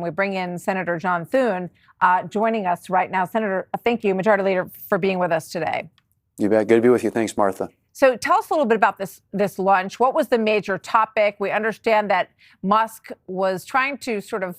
We bring in Senator John Thune joining us right now. Senator, thank you, Majority Leader, for being with us today. You bet. Good to be with you. Thanks, Martha. So tell us a little bit about this lunch. What was the major topic? We understand that Musk was trying to sort of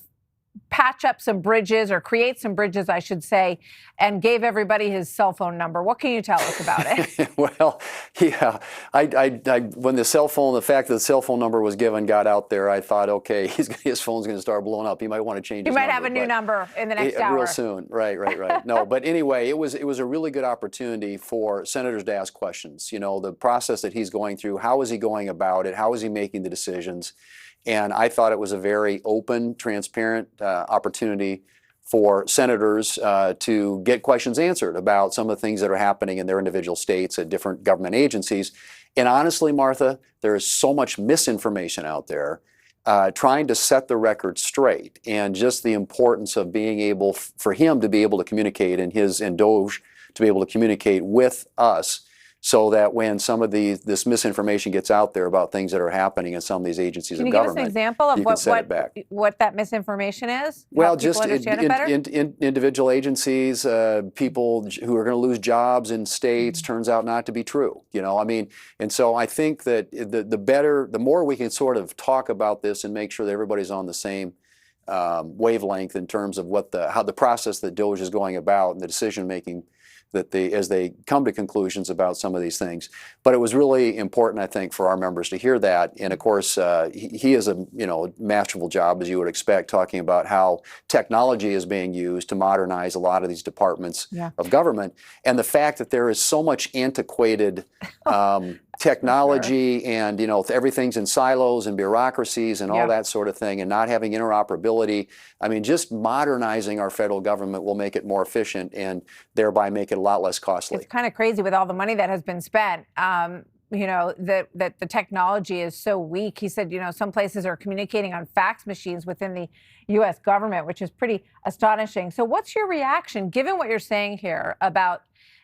patch up some bridges, or create some bridges, I should say, and gave everybody his cell phone number. What can you tell us about it? Well, yeah, when the fact that the cell phone number was given got out there, I thought, okay, his phone's going to start blowing up. He might want to change his number. He might have a new number in the next hour. Real soon. Right. No, but anyway, it was a really good opportunity for senators to ask questions. You know, the process that he's going through, how is he going about it? How is he making the decisions? And I thought it was a very open, transparent opportunity for senators to get questions answered about some of the things that are happening in their individual states at different government agencies. And honestly, Martha, there is so much misinformation out there trying to set the record straight, and just the importance of being able, for him to be able to communicate, and DOGE to be able to communicate with us, so that when some of this misinformation gets out there about things that are happening in some of these agencies of government, can you give us an example of what that misinformation is? Well, just individual agencies, people who are going to lose jobs in states, turns out not to be true. You know, I mean, and so I think that the more we can sort of talk about this and make sure that everybody's on the same wavelength in terms of how the process that DOGE is going about and the decision making as they come to conclusions about some of these things. But it was really important, I think, for our members to hear that. And of course, he is a masterful job, as you would expect, talking about how technology is being used to modernize a lot of these departments of government, and the fact that there is so much antiquated technology, and everything's in silos and bureaucracies and all that sort of thing, and not having interoperability. I mean, just modernizing our federal government will make it more efficient and thereby make it a lot less costly. It's kind of crazy with all the money that has been spent. That the technology is so weak. He said, some places are communicating on fax machines within the U.S. government, which is pretty astonishing. So what's your reaction, given what you're saying here about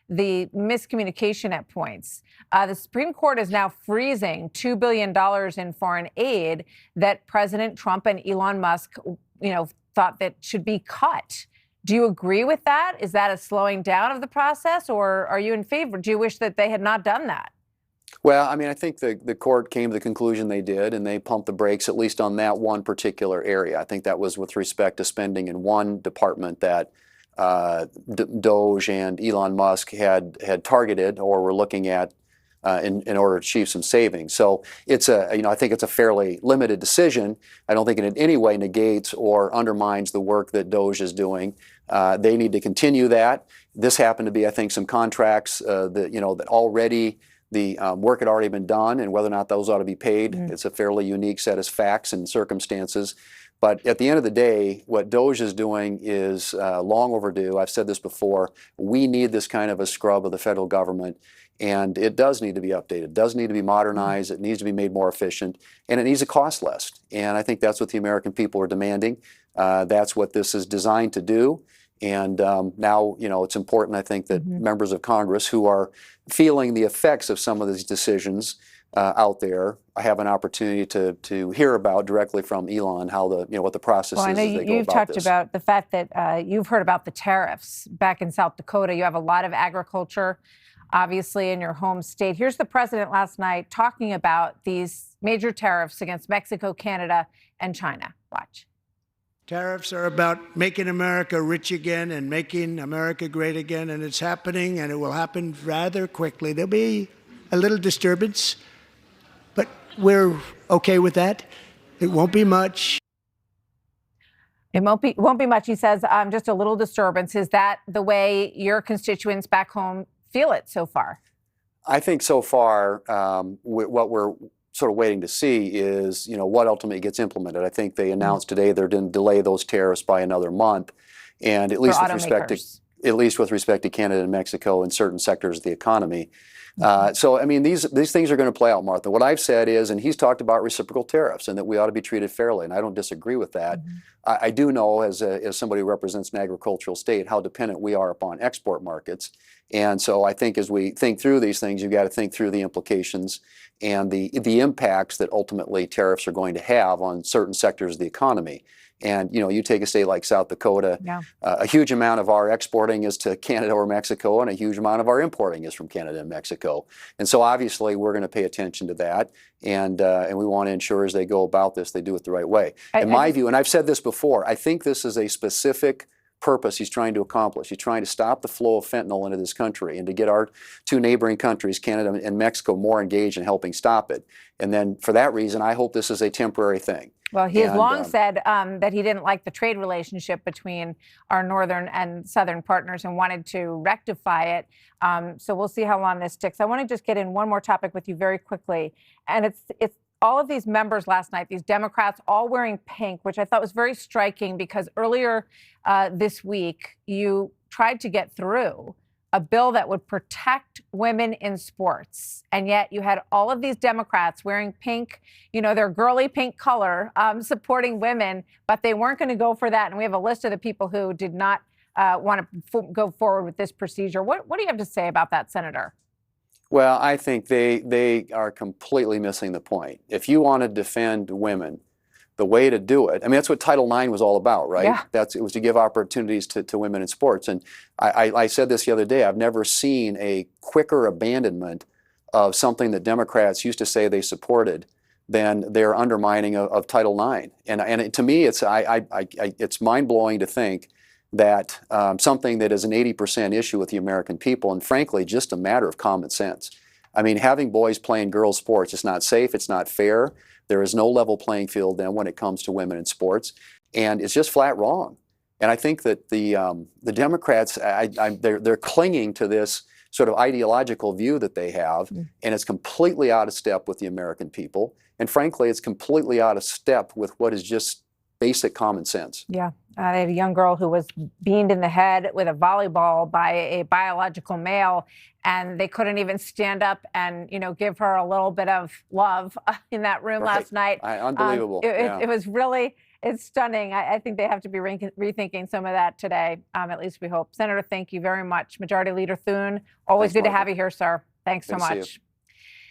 the miscommunication at points? The Supreme Court is now freezing $2 billion in foreign aid that President Trump and Elon Musk, thought that should be cut. Do you agree with that? Is that a slowing down of the process, or are you in favor? Do you wish that they had not done that? Well, I mean, I think the court came to the conclusion they did, and they pumped the brakes, at least on that one particular area. I think that was with respect to spending in one department that DOGE and Elon Musk had targeted or were looking at in order to achieve some savings. So it's I think it's a fairly limited decision. I don't think it in any way negates or undermines the work that DOGE is doing. They need to continue that. This happened to be, I think, some contracts that already the work had already been done, and whether or not those ought to be paid, it's a fairly unique set of facts and circumstances. But at the end of the day, what DOGE is doing is long overdue. I've said this before. We need this kind of a scrub of the federal government, and it does need to be updated. It does need to be modernized. It needs to be made more efficient, and it needs to cost less. And I think that's what the American people are demanding. That's what this is designed to do. And now, it's important, I think, that members of Congress who are feeling the effects of some of these decisions out there, I have an opportunity to hear about directly from Elon how what the process is. Well, I know you've talked about the fact that you've heard about the tariffs back in South Dakota. You have a lot of agriculture, obviously, in your home state. Here's the president last night talking about these major tariffs against Mexico, Canada, and China. Watch. Tariffs are about making America rich again and making America great again, and it's happening, and it will happen rather quickly. There'll be a little disturbance, but we're okay with that. It won't be much. It won't be much, he says, just a little disturbance. Is that the way your constituents back home feel it so far? I think so far, what we're sort of waiting to see is, what ultimately gets implemented. I think they announced today they're going to delay those tariffs by another month, and at least with respect to Canada and Mexico and certain sectors of the economy. So, I mean, these things are going to play out, Martha. What I've said is, and he's talked about reciprocal tariffs and that we ought to be treated fairly, and I don't disagree with that. I do know, as somebody who represents an agricultural state, how dependent we are upon export markets. And so I think as we think through these things, you've got to think through the implications and the impacts that ultimately tariffs are going to have on certain sectors of the economy. And, you know, you take a state like South Dakota, Yeah. a huge amount of our exporting is to Canada or Mexico, and a huge amount of our importing is from Canada and Mexico. And so obviously we're going to pay attention to that. And we want to ensure as they go about this, they do it the right way. In my view, and I've said this before, I think this is a specific purpose he's trying to accomplish. He's trying to stop the flow of fentanyl into this country and to get our two neighboring countries, Canada and Mexico, more engaged in helping stop it. And then for that reason, I hope this is a temporary thing. Well, he has long said that he didn't like the trade relationship between our northern and southern partners and wanted to rectify it. So we'll see how long this sticks. I want to just get in one more topic with you very quickly. And it's all of these members last night, these Democrats, all wearing pink, which I thought was very striking because earlier this week, you tried to get through a bill that would protect women in sports. And yet you had all of these Democrats wearing pink, you know, their girly pink color, supporting women, but they weren't going to go for that. And we have a list of the people who did not want to go forward with this procedure. What do you have to say about that, Senator? Well, I think they are completely missing the point. If you want to defend women, the way to do it, I mean, that's what Title IX was all about, right? Yeah. It was to give opportunities to women in sports. And I said this the other day, I've never seen a quicker abandonment of something that Democrats used to say they supported than their undermining of Title IX. And to me, it's mind-blowing to think that something that is an 80% issue with the American people, and frankly, just a matter of common sense. I mean, having boys playing girls' sports is not safe, it's not fair. There is no level playing field then when it comes to women in sports, and it's just flat wrong. And I think that the Democrats, they're clinging to this sort of ideological view that they have, and it's completely out of step with the American people. And frankly, it's completely out of step with what is just basic common sense. Yeah. They had a young girl who was beamed in the head with a volleyball by a biological male, and they couldn't even stand up and, you know, give her a little bit of love in that room last night. Unbelievable. It was really, it's stunning. I think they have to be rethinking some of that today. At least we hope. Senator, thank you very much. Majority Leader Thune, always good to have you here, sir. Thanks so much.